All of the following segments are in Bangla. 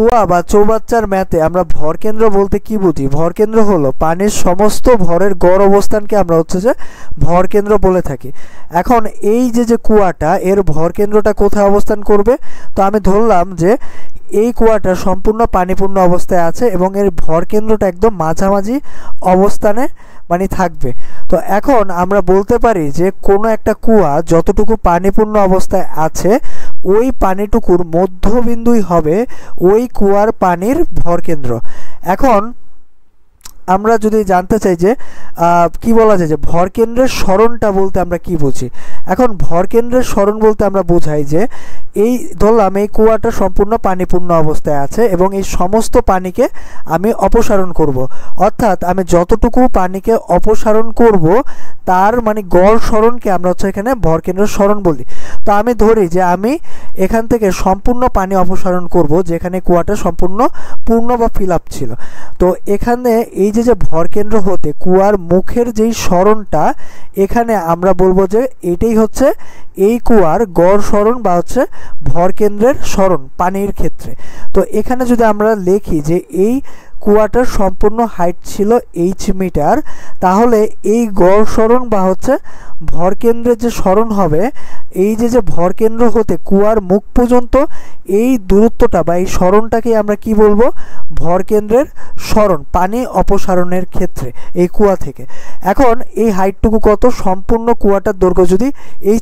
কুয়া বা চৌবাচ্চার ম্যাথে আমরা ভরকেন্দ্র বলতে কি বুঝি? ভরকেন্দ্র হলো পানির সমস্ত ভরের গড় অবস্থানকে আমরা হচ্ছে যে ভরকেন্দ্র বলে থাকি। এখন এই যে কুয়াটা, এর ভরকেন্দ্রটা কোথায় অবস্থান করবে? তো আমি ধরলাম যে এই কুয়াটা সম্পূর্ণ পানিপূর্ণ অবস্থায় আছে এবং এর ভরকেন্দ্রটা একদম মাঝামাঝি অবস্থানে মানে থাকবে। তো এখন আমরা বলতে পারি যে কোনো একটা কুয়া যতটুকু পানিপূর্ণ অবস্থায় আছে ওই পানিটুকুর মধ্যবিন্দুই হবে ওই কুয়ার পানির ভরকেন্দ্র। এখন আমরা যদি জানতে চাই যে কি বলা যায় যে ভরকেন্দ্রের সরণটা বলতে আমরা কি বুঝি? এখন ভরকেন্দ্রের সরণ বলতে আমরা বোঝাই যে এই ধরলাম এই কুয়াটা সম্পূর্ণ পানিপূর্ণ অবস্থায় আছে এবং এই সমস্ত পানিকে আমি অপসারণ করব, অর্থাৎ আমি যতটুকু পানিকে অপসারণ করব তার মানে গড় সরণকে আমরা হচ্ছে এখানে ভরকেন্দ্রের সরণ বলি। তো আমি ধরি যে আমি এখান থেকে সম্পূর্ণ পানি অপসারণ করব যেখানে কুয়াটা সম্পূর্ণ পূর্ণ বা ফিল আপ ছিল। তো এখানে এই যে ভরকেন্দ্র হতে কুয়ার মুখের যেই সরণটা, এখানে আমরা বলবো যে এটাই হচ্ছে এই কুয়ার গড় সরণ বা হচ্ছে ভরকেন্দ্রের সরণ পানির ক্ষেত্রে। তো এখানে যদি আমরা লিখি যে এই কুয়াটার সম্পূর্ণ হাইট ছিল h মিটার, তাহলে এই গড় সরণ বা হচ্ছে ভরকেন্দ্রের যে সরণ হবে, এই যে ভরকেন্দ্র হতে কুয়ার মুখ পর্যন্ত এই দূরত্বটা বা এই সরণটাকে আমরা কি বলবো? ভরকেন্দ্রের সরণ পানি অপসারণের ক্ষেত্রে এই কুয়া থেকে। এখন এই হাইটটুকু কত? সম্পূর্ণ কুয়াটার দৈর্ঘ্য যদি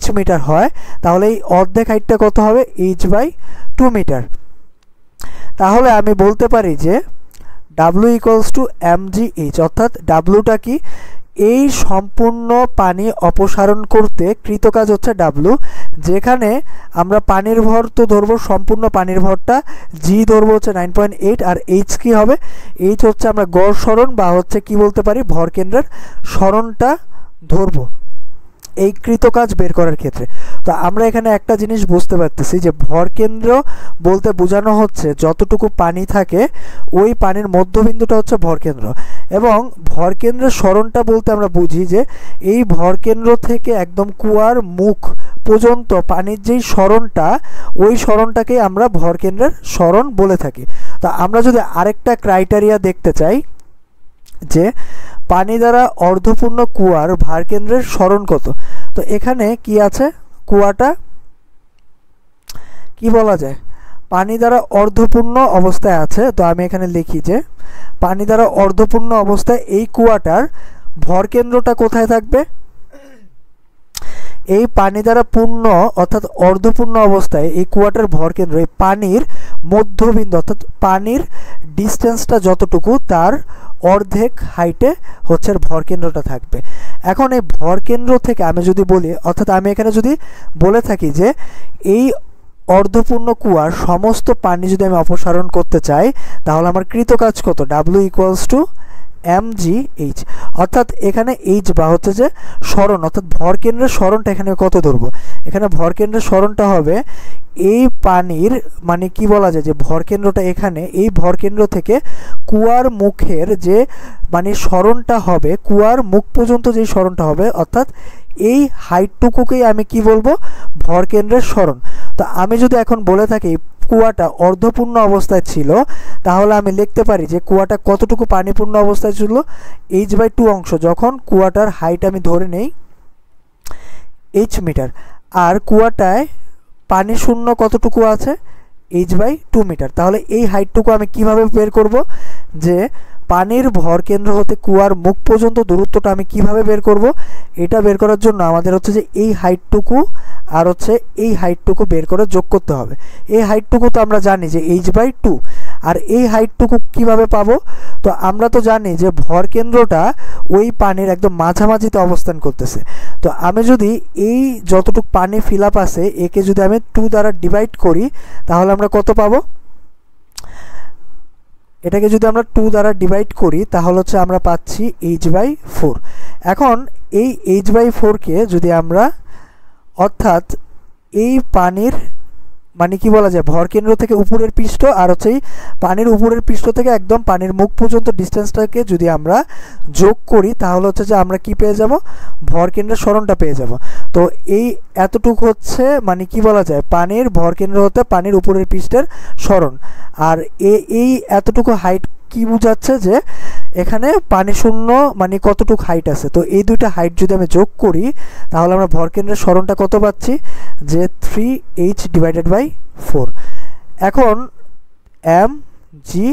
h মিটার হয় তাহলে এই অর্ধেক হাইটটা কত হবে? h/2 metre. তাহলে আমি বলতে পারি যে W = mgh, অর্থাৎ ডাব্লুটা কি? এই সম্পূর্ণ পানি অপসারণ করতে কৃতকাজ হচ্ছে W, যেখানে আমরা পানির ভর তো ধরবো সম্পূর্ণ পানির ভরটা, G ধরবো হচ্ছে 9.8, আর H কি হবে? H হচ্ছে আমরা গড় সরণ বা হচ্ছে কি বলতে পারি ভরকেন্দ্রের সরণটা ধরবো এই কৃতকাজ বের করার ক্ষেত্রে। তো আমরা এখানে একটা জিনিস বুঝতে পারতেছি যে ভরকেন্দ্র বলতে বোঝানো হচ্ছে যতটুকু পানি থাকে ওই পানির মধ্যবিন্দুটা হচ্ছে ভরকেন্দ্র, এবং ভরকেন্দ্রের সরণটা বলতে আমরা বুঝি যে এই ভরকেন্দ্র থেকে একদম কুয়ার মুখ পর্যন্ত পানির যেই সরণটা, ওই সরণটাকেই আমরা ভরকেন্দ্রের সরণ বলে থাকি। তো আমরা যদি আরেকটা ক্রাইটেরিয়া দেখতে চাই যে পানি দ্বারা অর্ধপূর্ণ কুয়ার ভরকেন্দ্রের সরণ কত, তো এখানে কি আছে? কুয়াটা কি বলা যায় পানি দ্বারা অর্ধপূর্ণ অবস্থায় আছে। তো আমি এখানে লিখি যে পানি দ্বারা অর্ধপূর্ণ অবস্থায় এই কুয়াটার ভরকেন্দ্রটা কোথায় থাকবে? এই পানি দ্বারা পূর্ণ অর্থাৎ অর্ধপূর্ণ অবস্থায় এই কুয়াটার ভরকেন্দ্র এই পানির মধ্যবিন্দু অর্থাৎ পানির ডিস্টেন্সটা যতটুকু তার অর্ধেক হাইটে হচ্ছে ভরকেন্দ্রটা থাকবে। এখন এই ভরকেন্দ্র থেকে আমি যদি বলি, অর্থাৎ আমি এখানে যদি বলে থাকি যে এই অর্ধপূর্ণ কুয়ার সমস্ত পানি যদি আমি অপসারণ করতে চাই তাহলে আমার কৃতকাজ কত? W = mgh, অর্থাৎ এখানে h বা হচ্ছে যে সরণ অর্থাৎ ভরকেন্দ্রের সরণটা এখানে কত ধরবো? এখানে ভরকেন্দ্রের সরণটা হবে এই পানির মানে কি বলা যায় যে ভরকেন্দ্রটা এখানে এই ভরকেন্দ্র থেকে কুয়ার মুখের যে মানে সরণটা হবে, কুয়ার মুখ পর্যন্ত যে সরণটা হবে, অর্থাৎ এই হাইটটুকুকেই আমি কি বলবো? ভরকেন্দ্রের সরণ। তো আমি যদি এখন বলে থাকি কুয়াটা অর্ধপূর্ণ অবস্থায় ছিল তাহলে আমি লিখতে পারি যে কুয়াটা কতটুকু পানিপূর্ণ অবস্থায় ছিল? h/2 অংশ, যখন কুয়াটার হাইট আমি ধরে নেই h মিটার, আর কুয়াটায় পানি শূন্য কতটুকু আছে? h/2 metre. তাহলে এই হাইটটুকু আমি কিভাবে বের করব? যে পানির ভরকেন্দ্র হতে কুয়ার মুখ পর্যন্ত দূরত্বটা আমি কিভাবে বের করব? এটা বের করার জন্য আমাদের হচ্ছে যে এই হাইটটুকু আর হচ্ছে এই হাইটটুকু বের করে যোগ করতে হবে। এই হাইটটুকু তো আমরা জানি যে h/2, আর এই হাইটটুকু কিভাবে পাবো? তো আমরা তো জানি যে ভরকেন্দ্রটা ওই পানির একদম মাঝামাঝিতে অবস্থান করতেছে। তো আমি যদি এই যতটুকু পানি ফিল আপ আছে একে যদি আমি 2 দ্বারা ডিভাইড করি তাহলে আমরা কত পাবো? এটাকে যদি আমরা 2 দ্বারা ডিভাইড করি তাহলে হচ্ছে আমরা পাচ্ছি h/4। এখন এই h/4 কে যদি আমরা অর্থাৎ এই পানির মানে কি বলা যায় ভরকেন্দ্র থেকে উপরের পৃষ্ঠ আর হচ্ছে এই পানির উপরের পৃষ্ঠ থেকে একদম পানির মুখ পর্যন্ত ডিস্টেন্সটাকে যদি আমরা যোগ করি তাহলে হচ্ছে যে আমরা কি পেয়ে যাব, ভরকেন্দ্রের সরণটা পেয়ে যাব। তো এই এতটুকু হচ্ছে মানে কি বলা যায় পানির ভরকেন্দ্র হতে পানির উপরের পৃষ্ঠের সরণ। আর এই এতটুকু হাইট কি বোঝাচ্ছে যে এখানে পানি শূন্য মানে কতটুকু হাইট আছে। তো এই দুইটা হাইট যদি আমি যোগ করি তাহলে আমরা ভরকেন্দ্রের সরণটা কত পাচ্ছি, যে 3h/4। এখন এম জি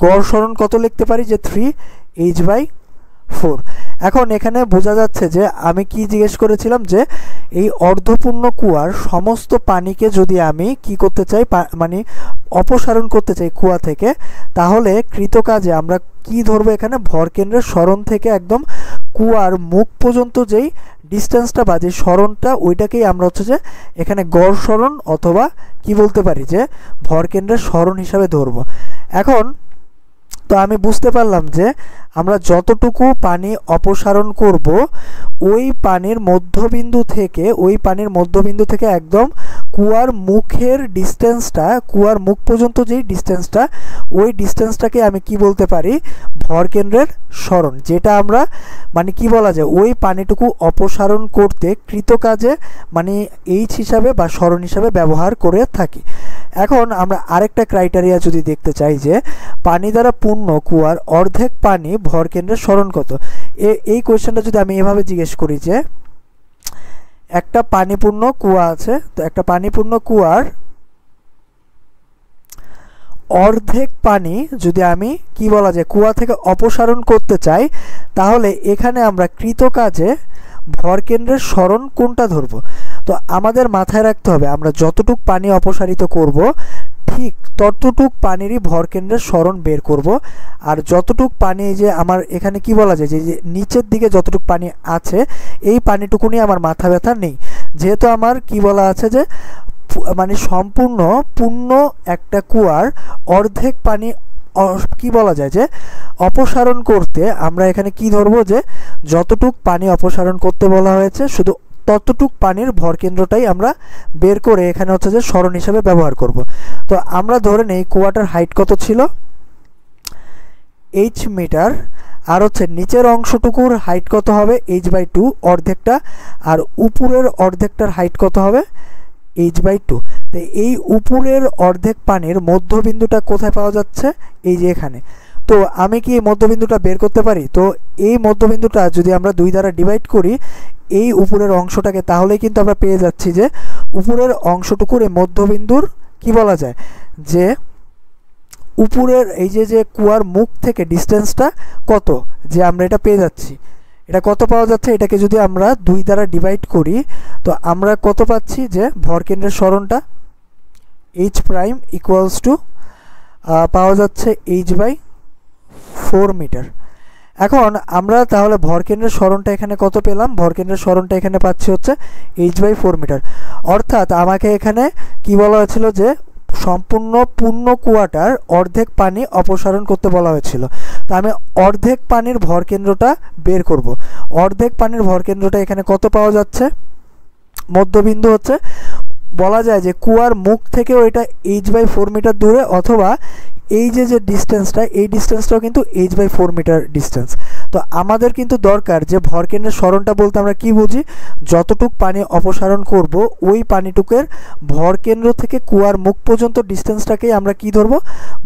গড় সরণ কত লিখতে পারি, যে 3h/4। এখন এখানে বোঝা যাচ্ছে যে আমি কি জিজ্ঞেস করেছিলাম, যে এই অর্ধপূর্ণ কুয়ার সমস্ত পানিকে যদি আমি কি করতে চাই, মানে অপসারণ করতে চাই কুয়া থেকে, তাহলে কৃতকাজে আমরা কি ধরবো, এখানে ভরকেন্দ্রের সরণ থেকে একদম কুয়ার মুখ পর্যন্ত যেই ডিস্টেন্সটা বা যে সরণটা ওইটাকেই আমরা হচ্ছে যে এখানে গড় সরণ অথবা কি বলতে পারি যে ভরকেন্দ্রের সরণ হিসাবে ধরবো। এখন তো আমি বুঝতে পারলাম যে আমরা যতটুকু পানি অপসারণ করব ওই পানির মধ্যবিন্দু থেকে একদম কুয়ার মুখের ডিস্টেন্সটা, কুয়ার মুখ পর্যন্ত যেই ডিস্টেন্সটা, ওই ডিস্টেন্সটাকে আমি কি বলতে পারি, ভরকেন্দ্রের সরণ, যেটা আমরা মানে কি বলা যায় ওই পানিটুকু অপসারণ করতে কৃতকাজে মানে এইচ হিসাবে বা সরণ হিসাবে ব্যবহার করে থাকি। এখন আমরা আরেকটা ক্রাইটেরিয়া যদি দেখতে চাই যে পানি দ্বারা পূর্ণ কুয়ার অর্ধেক পানি ভরকেন্দ্রের সরণ কত, এই কোয়েশ্চেনটা যদি আমি এভাবে জিজ্ঞেস করি যে একটা পানিপূর্ণ কুয়া আছে, তো একটা পানিপূর্ণ কুয়ার অর্ধেক পানি যদি আমি কি বলা যায় কুয়া থেকে অপসারণ করতে চাই, তাহলে এখানে আমরা কৃতকাজে ভরকেন্দ্রের সরণ কোনটা ধরব। তো আমাদের মাথায় রাখতে হবে আমরা যতটুক পানি অপসারিত করব ঠিক ততটুক পানিরই ভরকেন্দ্রের সরণ বের করব। আর যতটুক পানি যে আমার এখানে কি বলা যায় যে নিচের দিকে যতটুক পানি আছে এই পানিটুকু নিয়ে আমার মাথা ব্যথা নেই, যেহেতু আমার কি বলা আছে যে মানে সম্পূর্ণ পূর্ণ একটা কুয়ার অর্ধেক পানি কি বলা যায় যে অপসারণ করতে আমরা এখানে কি ধরবো, যে যতটুক পানি অপসারণ করতে বলা হয়েছে শুধু ততটুক পানির ভরকেন্দ্রটাই আমরা বের করে এখানে হচ্ছে যে সরণ হিসাবে ব্যবহার করব। তো আমরা ধরে নেই কুয়াটার হাইট কত ছিল, h মিটার, আর হচ্ছে নিচের অংশটুকুর হাইট কত হবে h/2 অর্ধেকটা, আর উপরের অর্ধেকটার হাইট কত হবে h/2। তো এই উপরের অর্ধেক পানির মধ্যবিন্দুটা কোথায় পাওয়া যাচ্ছে, এই যে এখানে। তো আমি কি এই মধ্যবিন্দুটা বের করতে পারি, তো এই মধ্যবিন্দুটা যদি আমরা 2 দ্বারা ডিভাইড করি এই উপরের অংশটাকে, তাহলে কিন্তু আমরা পেয়ে যাচ্ছি যে উপরের অংশটুকুর এই মধ্যবিন্দুর কি বলা যায় যে উপরের এই যে কুয়ার মুখ থেকে ডিস্টেন্সটা কত, যে আমরা এটা পেয়ে যাচ্ছি। এটা কত পাওয়া যাচ্ছে, এটাকে যদি আমরা 2 দ্বারা ডিভাইড করি তো আমরা কত পাচ্ছি, যে ভরকেন্দ্রের সরণটা h প্রাইম ইকুয়ালস টু পাওয়া যাচ্ছে h/4 মিটার। এখন আমরা তাহলে ভরকেন্দ্রের সরণটা এখানে কত পেলাম, ভরকেন্দ্রের সরণটা এখানে পাচ্ছি হচ্ছে h/4 মিটার। অর্থাৎ আমাকে এখানে কি বলা হয়েছিল, যে সম্পূর্ণ পূর্ণ কুয়াটার অর্ধেক পানি অপসারণ করতে বলা হয়েছিল। তো আমি অর্ধেক পানির ভরকেন্দ্রটা বের করব। অর্ধেক পানির ভরকেন্দ্রটা এখানে কত পাওয়া যাচ্ছে, মধ্যবিন্দু হচ্ছে বলা যায় যে কুয়ার মুখ থেকেও এটা h/4 মিটার দূরে, অথবা এই যে ডিস্টেন্সটা এই ডিস্টেন্সটাও কিন্তু h/4 মিটার ডিস্টেন্স। তো আমাদের কিন্তু দরকার যে ভরকেন্দ্রের সরণটা বলতে আমরা কি বুঝি, যতটুক পানি অপসারণ করব ওই পানিটুকের ভরকেন্দ্র থেকে কুয়ার মুখ পর্যন্ত ডিস্টেন্সটাকেই আমরা কি ধরবো,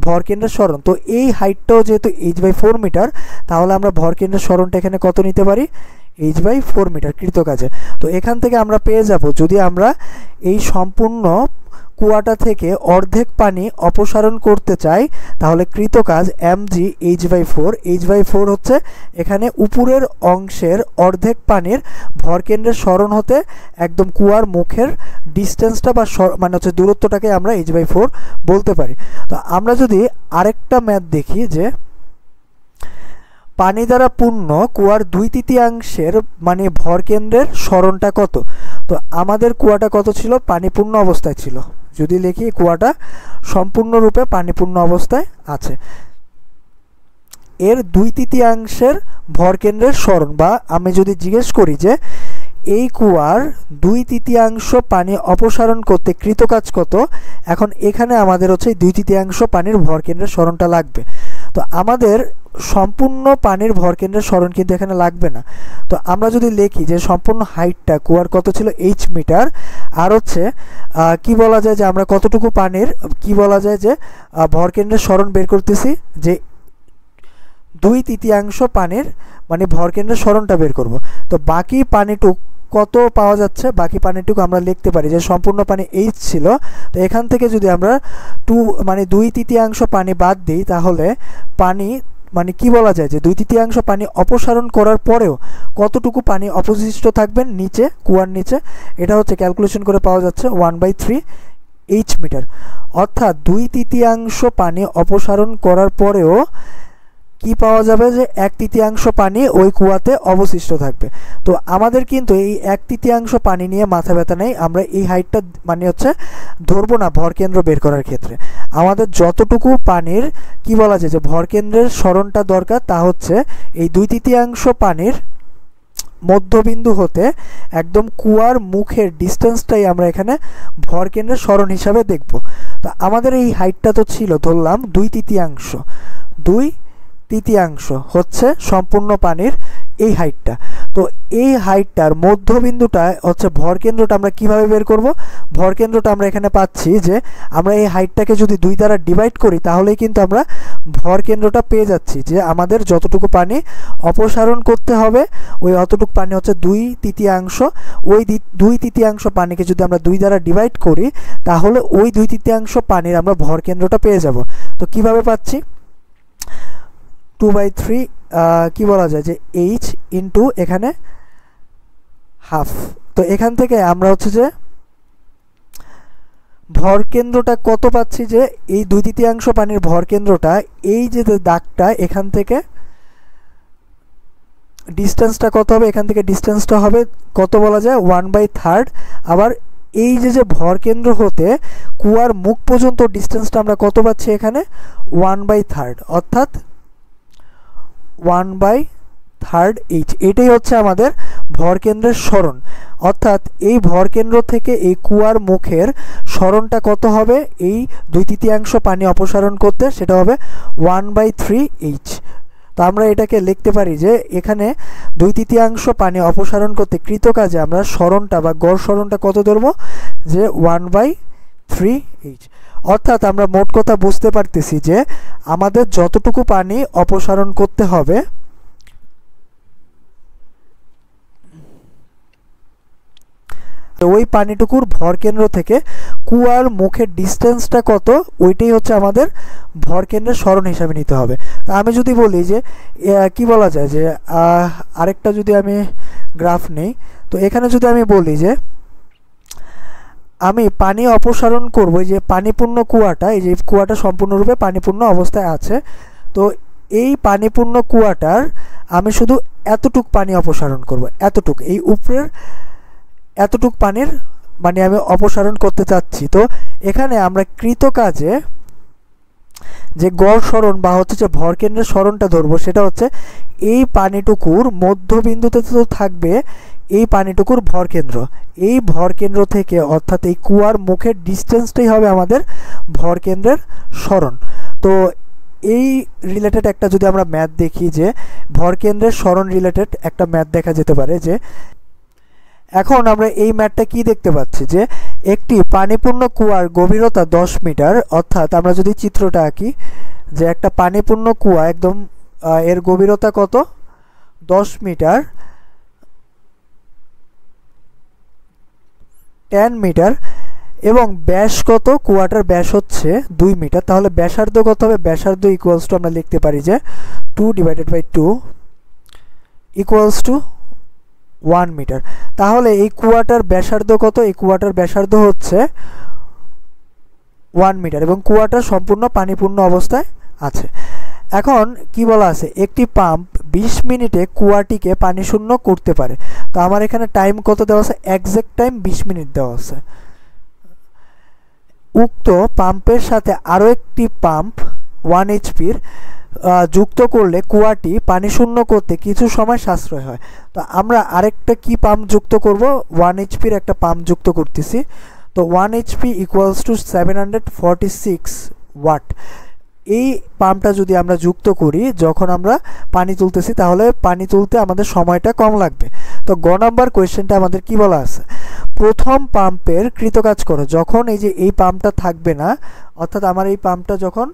ভরকেন্দ্রের সরণ। তো এই হাইটটাও যেহেতু h/4 মিটার, তাহলে আমরা ভরকেন্দ্রের সরণটা এখানে কত নিতে পারি, h/4 মিটার কৃতকাজে। তো এখান থেকে আমরা পেয়ে যাব যদি আমরা এই সম্পূর্ণ কুয়াটা থেকে অর্ধেক পানি অপসারণ করতে চাই তাহলে কৃতকাজ mg h/4 হচ্ছে এখানে উপরের অংশের অর্ধেক পানির ভরকেন্দ্রের সরণ হতে একদম কুয়ার মুখের ডিস্টেন্সটা বা মানে হচ্ছে দূরত্বটাকে আমরা h/4 বলতে পারি। তো আমরা যদি আরেকটা ম্যাথ দেখি যে পানি দ্বারা পূর্ণ কুয়ার 2/3 মানে ভরকেন্দ্রের সরণটা কত। তো আমাদের কুয়াটা কত ছিল, পানিপূর্ণ অবস্থায় ছিল। যদি লিখি কুয়াটা সম্পূর্ণরূপে পানিপূর্ণ অবস্থায় আছে, এর 2/3 ভরকেন্দ্রের সরণ, বা আমি যদি জিজ্ঞেস করি যে এই কুয়ার 2/3 পানি অপসারণ করতে কৃতকাজ কত। এখন এখানে আমাদের হচ্ছে 2/3 পানির ভরকেন্দ্রের সরণটা লাগবে। তো আমাদের সম্পূর্ণ পানির ভরকেন্দ্রের সরণ কিন্তু এখানে লাগবে না। তো আমরা যদি লিখি যে সম্পূর্ণ হাইটটা কুয়ার কত ছিল h মিটার, আর হচ্ছে কি বলা যায় যে আমরা কতটুকু পানির কি বলা যায় যে ভরকেন্দ্রের সরণ বের করতেছি, যে 2/3 পানির মানে ভরকেন্দ্রের সরণটা বের করব। তো বাকি পানিটুক কত পাওয়া যাচ্ছে, বাকি পানিটুকু আমরা লিখতে পারি যে সম্পূর্ণ পানি h ছিল। তো এখান থেকে যদি আমরা 2/3 পানি বাদ দিই, তাহলে পানি মানে কি বলা যায় যে 2/3 পানি অপসারণ করার পরেও কতটুকু পানি অবশিষ্ট থাকবেন নিচে, কুয়ার নিচে, এটা হচ্ছে ক্যালকুলেশন করে পাওয়া যাচ্ছে 1/3 h মিটার। অর্থাৎ 2/3 পানি অপসারণ করার পরেও কি পাওয়া যাবে যে 1/3 পানি ওই কুয়াতে অবশিষ্ট থাকবে। তো আমাদের কিন্তু এই 1/3 পানি নিয়ে মাথা ব্যথা নেই, আমরা এই হাইটটা মানে হচ্ছে ধরবো না ভরকেন্দ্র বের করার ক্ষেত্রে। আমাদের যতটুকু পানির কি বলা যায় যে ভরকেন্দ্রের সরণটা দরকার, তা হচ্ছে এই 2/3 পানির মধ্যবিন্দু হতে একদম কুয়ার মুখের ডিস্টেন্সটাই আমরা এখানে ভরকেন্দ্রের সরণ হিসাবে দেখব। তো আমাদের এই হাইটটা তো ছিল ধরলাম 2/3 হচ্ছে সম্পূর্ণ পানির এই হাইটটা। তো এই হাইটটার মধ্যবিন্দুটা হচ্ছে ভরকেন্দ্রটা আমরা কিভাবে বের করব। ভরকেন্দ্রটা আমরা এখানে পাচ্ছি যে আমরা এই হাইটটাকে যদি 2 দ্বারা ডিভাইড করি, তাহলেই কিন্তু আমরা ভরকেন্দ্রটা পেয়ে যাচ্ছি যে আমাদের যতটুকু পানি অপসারণ করতে হবে ওই অতটুকু পানি হচ্ছে 2/3। ওই 2/3 পানিকে যদি আমরা 2 দ্বারা ডিভাইড করি, তাহলে ওই 2/3 পানির আমরা ভরকেন্দ্রটা পেয়ে যাব। তো কিভাবে পাচ্ছি, 2/3 কি বলা যায় যে h ইন্টু এখানে হাফ। তো এখান থেকে আমরা হচ্ছে যে ভরকেন্দ্রটা কত পাচ্ছি, যে এই 2/3 পানির ভরকেন্দ্রটা এই যে দাগটা এখান থেকে ডিস্টেন্সটা কত হবে, এখান থেকে ডিস্টেন্সটা হবে কত বলা যায় 1/3। আবার এই যে ভরকেন্দ্র হতে কুয়ার মুখ পর্যন্ত ডিস্টেন্সটা আমরা কত পাচ্ছি এখানে 1/3, অর্থাৎ 1/3 h। এটাই হচ্ছে আমাদের ভরকেন্দ্রের সরণ। অর্থাৎ এই ভরকেন্দ্র থেকে এই কুয়ার মুখের সরণটা কত হবে এই 2/3 পানি অপসারণ করতে, সেটা হবে 1/3 h। তো আমরা এটাকে লিখতে পারি যে এখানে 2/3 পানি অপসারণ করতে কৃতকাজে আমরা সরণটা বা গড় সরণটা কত ধরবো, যে 1/3 h। অর্থাৎ আমরা মোট কথা বুঝতে পারতেছি যে আমাদের যতটুকু পানি অপসারণ করতে হবে ওই পানিটুকুর ভরকেন্দ্র থেকে কুয়ার মুখের ডিস্টেন্সটা কত, ওইটাই হচ্ছে আমাদের ভরকেন্দ্রের সরণ হিসাবে নিতে হবে। তা আমি যদি বলি যে কি বলা যায় যে আরেকটা যদি আমি গ্রাফ নেই, তো এখানে যদি আমি বলি যে আমি পানি অপসারণ করব, যে পানিপূর্ণ কুয়াটা, এই যে কুয়াটা সম্পূর্ণরূপে পানিপূর্ণ অবস্থায় আছে, তো এই পানিপূর্ণ কুয়াটার আমি শুধু এতটুক পানি অপসারণ করব, এতটুক এই উপরের এতটুক পানির মানে আমি অপসারণ করতে চাচ্ছি। তো এখানে আমরা কৃতকাজে যে গড় সরণ বা হচ্ছে যে ভরকেন্দ্রের সরণটা ধরবো, সেটা হচ্ছে এই পানিটুকুর মধ্যবিন্দুতে তো থাকবে এই পানিটুকুর ভরকেন্দ্র, এই ভরকেন্দ্র থেকে অর্থাৎ এই কুয়ার মুখের ডিস্টেন্সটাই হবে আমাদের ভরকেন্দ্রের সরণ। তো এই রিলেটেড একটা যদি আমরা ম্যাথ দেখি, যে ভরকেন্দ্রের সরণ রিলেটেড একটা ম্যাথ দেখা যেতে পারে, যে এখন আমরা এই ম্যাথটা কি দেখতে পাচ্ছি, যে একটি পানিপূর্ণ কুয়ার গভীরতা 10 মিটার। অর্থাৎ আমরা যদি চিত্রটা আঁকি, যে একটা পানিপূর্ণ কুয়া একদম এর গভীরতা কত 10 মিটার, 10 মিটার, এবং ব্যাস কত, কুয়াটার ব্যাস হচ্ছে 2 মিটার। তাহলে ব্যাসার্ধ কত হবে, ব্যাসার্ধ ইকুয়ালস টু আমরা লিখতে পারি যে 2/2 ইকুয়ালস টু 1 মিটার। তাহলে এই কুয়াটার ব্যাসার্ধ কত, এই কুয়াটার ব্যাসার্ধ হচ্ছে 1 মিটার এবং কুয়াটা সম্পূর্ণ পানিপূর্ণ অবস্থায় আছে। এখন কি বলা আছে, একটি পাম্প 20 মিনিটে কুয়াটিকে পানি শূন্য করতে পারে। তো আমার এখানে টাইম কত দেওয়া আছে, এক্সাক্ট টাইম 20 মিনিট দেওয়া আছে। উক্ত পাম্পের সাথে আরও একটি পাম্প 1 এইচপির যুক্ত করলে কুয়াটি পানি শূন্য করতে কিছু সময় সাশ্রয় হয়। তো আমরা আরেকটা কি পাম্প যুক্ত করব, 1 এইচপির একটা পাম্প যুক্ত করতেছি। তো 1 এইচপি ইকুয়ালস টু 746 ওয়াট। এই পাম্পটা যদি আমরা যুক্ত করি যখন আমরা পানি তুলতেছি, তাহলে পানি তুলতে আমাদের সময়টা কম লাগবে। তো গ নাম্বার কোয়েশ্চেনটা আমাদের কি বলা আছে, প্রথম পাম্পের কৃতকাজ করো। যখন এই যে এই পাম্পটা থাকবে না, অর্থাৎ আমার এই পাম্পটা যখন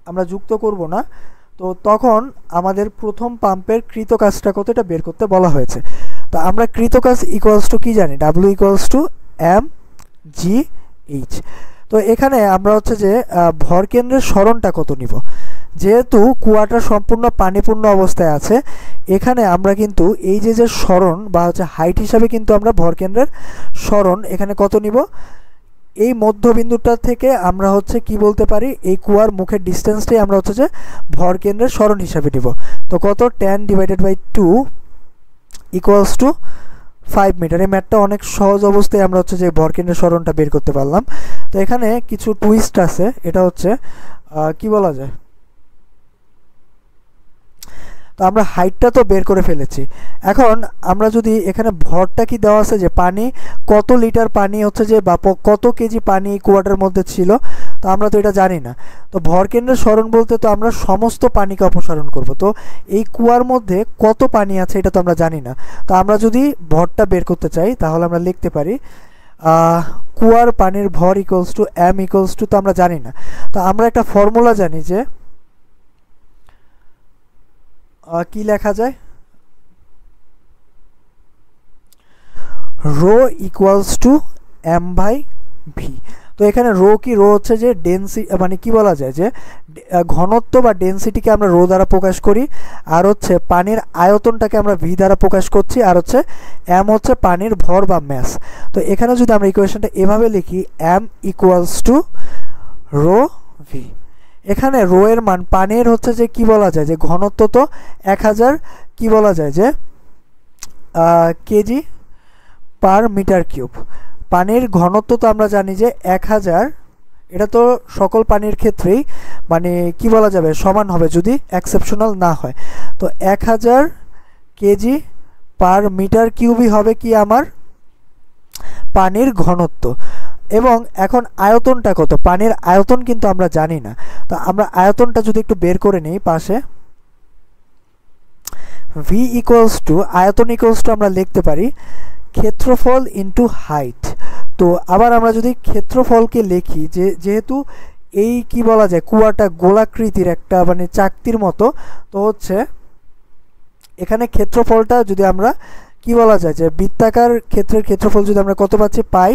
আমরা যুক্ত করব না, তো তখন আমাদের প্রথম পাম্পের কৃতকাজটা কত এটা বের করতে বলা হয়েছে। তো আমরা কৃতকাজ ইকুয়ালস টু কি জানি, W equals to M G H. তো এখানে আমরা হচ্ছে যে ভরকেন্দ্রের সরণটা কত নিব, যেহেতু কুয়াটা সম্পূর্ণ পানিপূর্ণ অবস্থায় আছে, এখানে আমরা কিন্তু এই যে যে সরণ বা হচ্ছে হাইট হিসাবে কিন্তু আমরা ভরকেন্দ্রের সরণ এখানে কত নিব, এই মধ্যবিন্দুটা থেকে আমরা হচ্ছে কি বলতে পারি, এই কুয়ার মুখের ডিস্টেন্সটাই আমরা হচ্ছে যে ভরকেন্দ্রের সরণ হিসাবে নিব। তো কত, 10/2 ইকুয়ালস টু 5 মিটার। এই ম্যাথটা অনেক সহজ অবস্থায় আমরা হচ্ছে যে ভরকেন্দ্রের সরণটা বের করতে পারলাম। তো এখানে কিছু টুইস্ট আছে, এটা হচ্ছে কি বলা যায়, তো আমরা হাইটটা তো বের করে ফেলেছি। এখন আমরা যদি এখানে ভরটা কি দেওয়া আছে, যে পানি কত লিটার পানি হচ্ছে যে বা কত কেজি পানি কুয়াটার মধ্যে ছিল, তো আমরা তো এটা জানি না। তো ভরকেন্দ্রের সরণ বলতে তো আমরা সমস্ত পানিকে অপসারণ করব। তো এই কুয়ার মধ্যে কত পানি আছে এটা তো আমরা জানি না। তো আমরা যদি ভরটা বের করতে চাই তাহলে আমরা লিখতে পারি কুয়ার পানির ভর equals to M equals to, তো আমরা জানি না। তো আমরা একটা ফর্মুলা জানি যে কি লেখা যায়, rho equals to M by V. তো এখানে রো কি, রো হচ্ছে যে ডেন্সিটি, মানে কি বলা যায় যে ঘনত্ব বা ডেন্সিটিকে আমরা রো দ্বারা প্রকাশ করি, আর হচ্ছে পানির আয়তনটাকে আমরা ভি দ্বারা প্রকাশ করছি, আর হচ্ছে এম হচ্ছে পানির ভর বা ম্যাস। তো এখানে যদি আমরা ইকুয়েশনটা এভাবে লিখি, M equals to rho V. এখানে রো এর মান পানির হচ্ছে যে কি বলা যায় যে ঘনত্ব, তো 1000 কি বলা যায় যে কেজি পার মিটার কিউব। পানির ঘনত্ব তো আমরা জানি যে 1000, এটা তো সকল পানির ক্ষেত্রেই মানে কি বলা যাবে সমান হবে যদি এক্সেপশনাল না হয়। তো 1000 কেজি পার মিটার কিউবই হবে কি আমার পানির ঘনত্ব। এবং এখন আয়তনটা কত, পানির আয়তন কিন্তু আমরা জানি না। তো আমরা আয়তনটা যদি একটু বের করে নিই পাশে, ভি ইকুয়ালস টু, আয়তন ইকুয়ালস টু আমরা লিখতে পারি ক্ষেত্রফল ইন্টু হাইট। তো আবার আমরা যদি ক্ষেত্রফলকে লিখি, যে যেহেতু এই কি বলা যায় কুয়াটা গোলাকৃতির একটা মানে চাকতির মতো, তো হচ্ছে এখানে ক্ষেত্রফলটা যদি আমরা কি বলা যায় যে বৃত্তাকার ক্ষেত্রের ক্ষেত্রফল যদি আমরা কত পাচ্ছি, পাই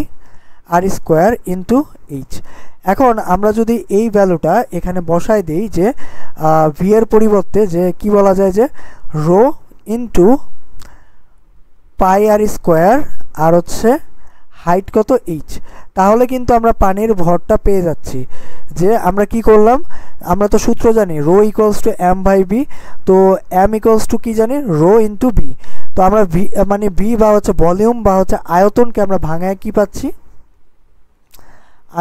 আর স্কোয়ার ইন্টু এইচ। এখন আমরা যদি এই ভ্যালুটা এখানে বসাই দিই, যে ভি এর পরিবর্তে যে কি বলা যায় যে রো ইন্টু পাই আর স্কোয়ার আর হচ্ছে হাইট কত এইচ, তাহলে কিন্তু আমরা পানির ভরটা পেয়ে যাচ্ছি। যে আমরা কি করলাম, আমরা তো সূত্র জানি rho equals to M by B. তো এম ইকুয়ালস টু কি জানি, রো ইন্টু বি। তো আমরা ভি মানে ভি বা হচ্ছে ভলিউম বা হচ্ছে আয়তনকে আমরা ভাঙায় কি পাচ্ছি,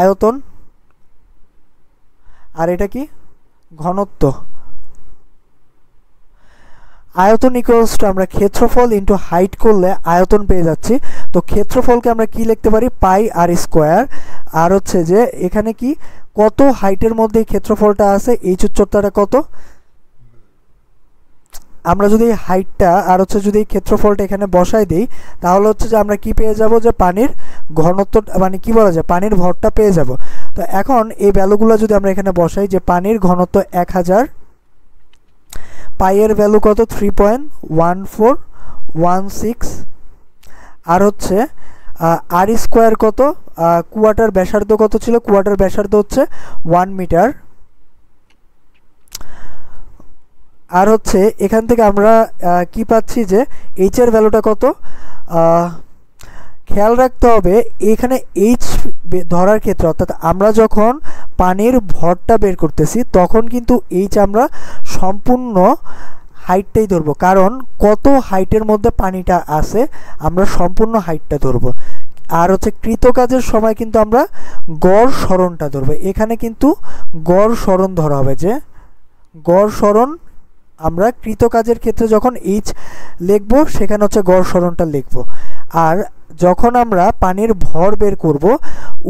আয়তন, আর এটা কি ঘনত্ব। আয়তন ইকুয়ালস টু আমরা ক্ষেত্রফল ইন্টু হাইট করলে আয়তন পেয়ে যাচ্ছি। তো ক্ষেত্রফলকে আমরা কি লিখতে পারি, পাই আর স্কোয়ার, আর হচ্ছে যে এখানে কি কত হাইটের মধ্যে ক্ষেত্রফলটা আছে, এইচ উচ্চতাটা কত, আমরা যদি হাইটটা আর হচ্ছে যদি ক্ষেত্রফলটা এখানে বসাই দিই, তাহলে হচ্ছে যে আমরা কি পেয়ে যাব, যে পানির ঘনত্ব মানে কি বলা যায় পানির ভরটা পেয়ে যাব। তো এখন এই ভ্যালুগুলো যদি আমরা এখানে বসাই, যে পানির ঘনত্ব 1000, পাইয়ের ভ্যালু কত 3.1416, আর হচ্ছে আর স্কোয়ার কত, কুয়াটার ব্যাসার্ধ কত ছিল, কুয়াটার ব্যাসার্ধ হচ্ছে 1 মিটার, আর হচ্ছে এখান থেকে আমরা কি পাচ্ছি যে এইচ এর ভ্যালুটা কত। খেয়াল রাখতে হবে এখানে এইচ ধরার ক্ষেত্রে, অর্থাৎ আমরা যখন পানির ভরটা বের করতেছি তখন কিন্তু এইচ আমরা সম্পূর্ণ হাইটটাই ধরবো, কারণ কত হাইটের মধ্যে পানিটা আছে আমরা সম্পূর্ণ হাইটটা ধরবো। আর হচ্ছে কৃতকাজের সময় কিন্তু আমরা গড় সরণটা ধরবো, এখানে কিন্তু গড় সরণ ধরা হবে, যে গড় সরণ আমরা কৃতকাজের ক্ষেত্রে যখন এইচ লিখব সেখানে হচ্ছে গড় সরণটা লিখব। আর যখন আমরা পানির ভর বের করব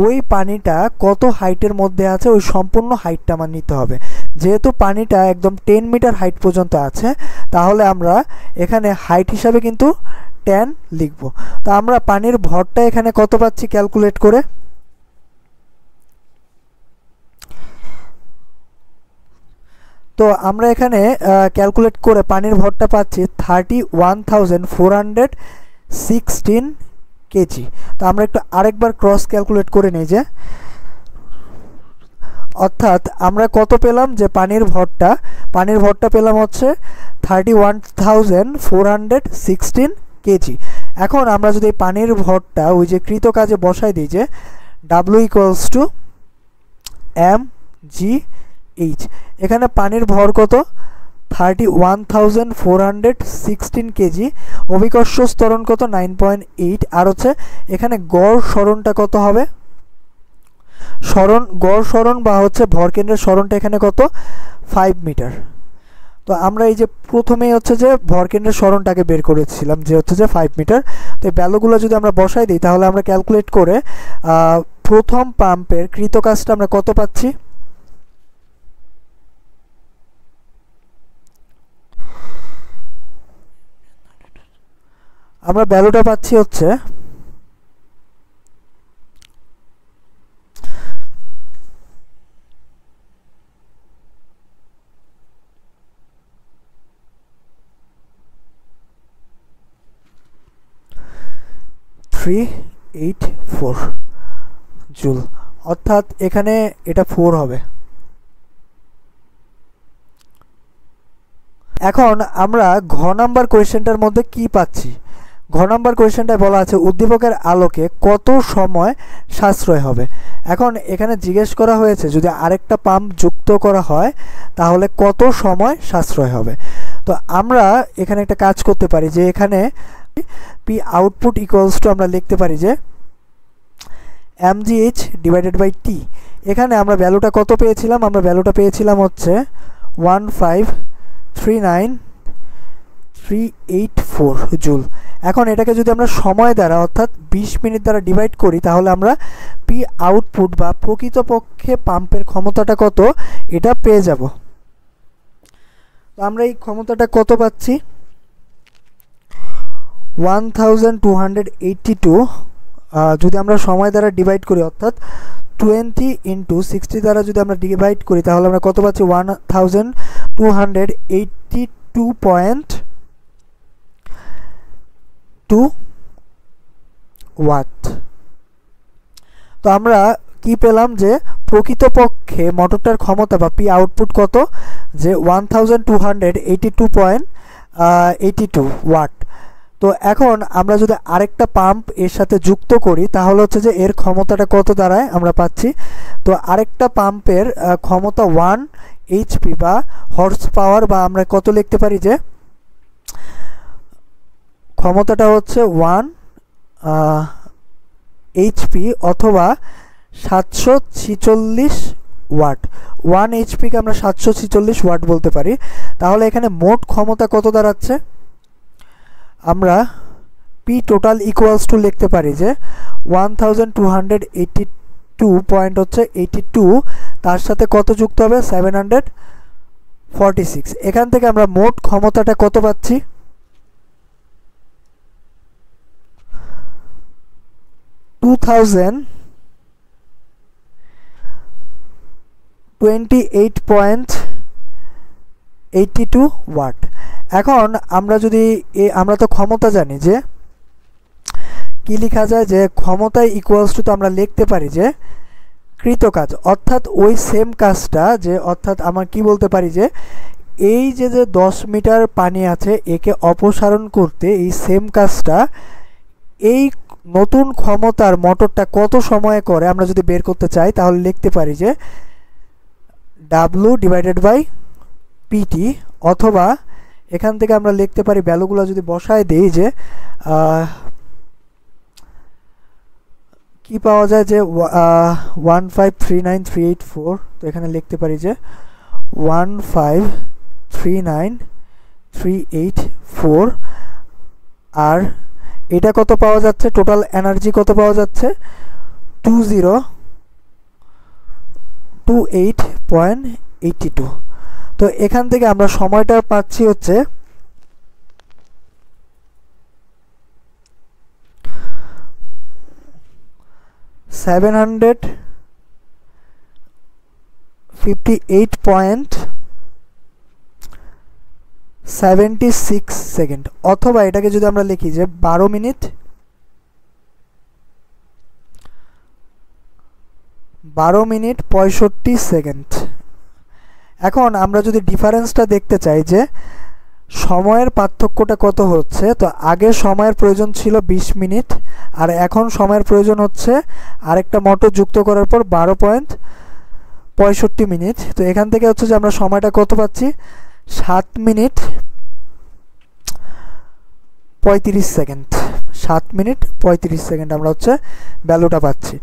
ওই পানিটা কত হাইটের মধ্যে আছে ওই সম্পূর্ণ হাইটটা আমার নিতে হবে। যেহেতু পানিটা একদম 10 মিটার হাইট পর্যন্ত আছে তাহলে আমরা এখানে হাইট হিসাবে কিন্তু 10 লিখব। তো আমরা পানির ভরটা এখানে কত পাচ্ছি ক্যালকুলেট করে, তো আমরা এখানে ক্যালকুলেট করে পানির ভরটা পাচ্ছি 31,416 কেজি। তো আমরা একটু আরেকবার ক্রস ক্যালকুলেট করে নিই যে অর্থাৎ আমরা কত পেলাম যে পানির ভরটা পেলাম হচ্ছে 31,416 কেজি। এখন আমরা যদি পানির ভরটা ওই যে কৃতকাজে বসাই দিই যে W = mgh, এখানে পানির ভর কত 31,416 কেজি, অভিকর্ষ ত্বরণ কত 9.8, আর হচ্ছে এখানে গড় সরণটা কত হবে, গড় সরণ বা হচ্ছে ভরকেন্দ্রের সরণটা এখানে কত 5 মিটার। তো আমরা এই যে প্রথমেই হচ্ছে যে ভরকেন্দ্রের সরণটাকে বের করেছিলাম যে হচ্ছে যে 5 মিটার। তো এই ভ্যালুগুলো যদি আমরা বসাই দিই তাহলে আমরা ক্যালকুলেট করে প্রথম পাম্পের কৃতকাজটা আমরা কত পাচ্ছি, আমরা ভ্যালুটা পাচ্ছি হচ্ছে 384 জুল, অর্থাৎ এখানে এটা 4 হবে। এখন আমরা ঘ নাম্বার কোয়েশ্চেনটার মধ্যে কি পাচ্ছি, ঘ নাম্বার কোয়েশ্চেনটায় বলা আছে উদ্দীপকের আলোকে কত সময় সাশ্রয় হবে। এখন এখানে জিজ্ঞেস করা হয়েছে যদি আরেকটা পাম্প যুক্ত করা হয় তাহলে কত সময় সাশ্রয় হবে। তো আমরা এখানে একটা কাজ করতে পারি যে এখানে পি আউটপুট ইকুয়ালস টু আমরা লিখতে পারি যে mgh ডিভাইডেড বাই টি। এখানে আমরা ভ্যালুটা কত পেয়েছিলাম, আমরা ভ্যালুটা পেয়েছিলাম হচ্ছে 15389,384 জুল। এখন এটাকে যদি আমরা সময় দ্বারা অর্থাৎ 20 মিনিট দ্বারা ডিভাইড করি তাহলে আমরা পি আউটপুট বা প্রকৃতপক্ষে পাম্পের ক্ষমতাটা কত এটা পেয়ে যাব। তো আমরা এই ক্ষমতাটা কত পাচ্ছি 1282, যদি আমরা সময় দ্বারা ডিভাইড করি অর্থাৎ 20 × 60 দ্বারা যদি আমরা ডিভাইড করি তাহলে আমরা কত পাচ্ছি 1282.2 ওয়াট। তো আমরা কি পেলাম যে প্রকৃতপক্ষে মোটরটার ক্ষমতা বা পি আউটপুট কত যে 1282.82 ওয়াট। তো এখন আমরা যদি আরেকটা পাম্প এর সাথে যুক্ত করি তাহলে হচ্ছে যে এর ক্ষমতাটা কত দাঁড়ায় আমরা পাচ্ছি। তো আরেকটা পাম্পের ক্ষমতা 1 এইচপি বা হর্স পাওয়ার, বা আমরা কত লিখতে পারি যে ক্ষমতাটা হচ্ছে 1 এইচপি অথবা 746 ওয়াট। 1 এইচপিকে আমরা 746 ওয়াট বলতে পারি। তাহলে এখানে মোট ক্ষমতা কত দাঁড়াচ্ছে, আমরা পি টোটাল ইকুয়ালস টু লিখতে পারি যে 1282.82 তার সাথে কত যুক্ত হবে 746। এখান থেকে আমরা মোট ক্ষমতাটা কত পাচ্ছি 2028.82 ওয়াট। এখন আমরা যদি আমরা তো ক্ষমতা জানি যে কি লেখা যায় যে ক্ষমতায় ইকুয়ালস টু, তো আমরা লিখতে পারি যে কৃতকাজ অর্থাৎ ওই সেম কাজটা যে অর্থাৎ আমরা কি বলতে পারি যে এই যে 10 মিটার পানি আছে একে অপসারণ করতে এই সেম কাজটা এই নতুন ক্ষমতার মোটরটা কত সময়ে করে আমরা যদি বের করতে চাই তাহলে লিখতে পারি যে W/PT, অথবা এখান থেকে আমরা লিখতে পারি ভ্যালুগুলো যদি বসায় দেই যে কি পাওয়া যায় যে 1539384। তো এখানে লিখতে পারি যে 1539384 আর এটা কত পাওয়া যাচ্ছে, টোটাল এনার্জি কত পাওয়া যাচ্ছে 2028.82। তো এখান থেকে আমরা সময়টা পাচ্ছি হচ্ছে 758.76 সেকেন্ড, অথবা এটাকে যদি আমরা লিখি যে 12 মিনিট 65 সেকেন্ড। এখন আমরা যদি ডিফারেন্সটা দেখতে চাই যে সময়ের পার্থক্যটা কত হচ্ছে, তো আগে সময়ের প্রয়োজন ছিল 20 মিনিট আর এখন সময়ের প্রয়োজন হচ্ছে আরেকটা মোটর যুক্ত করার পর 12.65 মিনিট। তো এখান থেকে হচ্ছে যে আমরা সময়টা কত পাচ্ছি 7 মিনিট 35 সেকেন্ড, 7 মিনিট 35 সেকেন্ড আমরা হচ্ছে ভ্যালুটা পাচ্ছি।